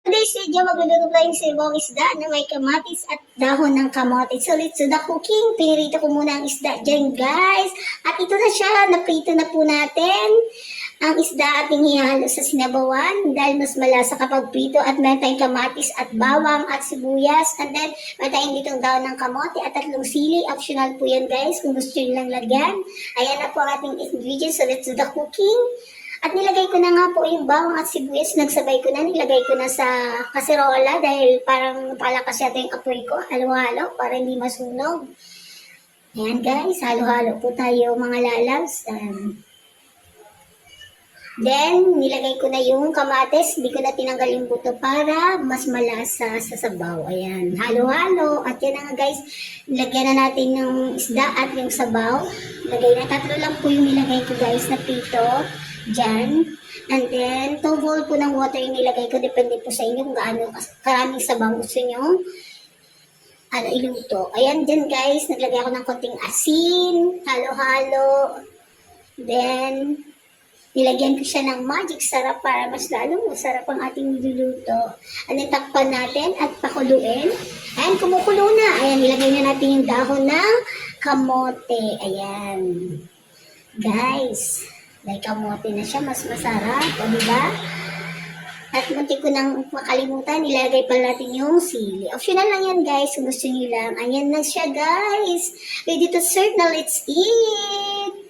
Today's video, magluluto tayong silbong isda na may kamatis at dahon ng kamote. So, let's do the cooking. Pinirito ko muna ang isda dyan, guys. At ito na siya, naprito na po natin. Ang isda ating ihalo sa sinabawan dahil mas malasa kapag prito at meron tayong kamatis at bawang at sibuyas. And then, meron tayong ditong dahon ng kamote at tatlong sili. Optional po yan, guys, kung gusto nyo lang lagyan. Ayan na po ang ating ingredients. So, let's do the cooking. At nilagay ko na nga po yung bawang at sibuyas, nagsabay ko na, nilagay ko na sa kaserola dahil parang palakas yata yung apoy ko, halo-halo para hindi masunog. Ayan guys, halo-halo po tayo mga lalabs. Then, nilagay ko na yung kamates, hindi ko na tinanggal yung buto para mas malasa sa sabaw. Ayan, halo-halo. At yan na nga guys, nilagyan na natin ng isda at yung sabaw. Lagay na, tatlo lang po yung nilagay ko guys na pito. Diyan. And then, 2 bowl po ng water yung nilagay ko. Depende po sa inyo kung gaano karaming sabaw gusto nyo iluto. Ayan din guys, naglagay ako ng konting asin, halo-halo. Then, nilagyan ko siya ng magic sarap para mas lalong masarap ang ating niluluto. And then, takpan natin at pakuluin. Ayan, kumukulo na. Ayan, nilagay na natin yung dahon ng kamote. Ayan. Guys, dahil kamote na siya, mas masarap. O, diba? At munti ko nang makalimutan, nilagay pa natin yung sili. Optional lang yan, guys. Kung gusto nyo lang. Ayan na siya, guys. Ready to serve. Now, let's eat!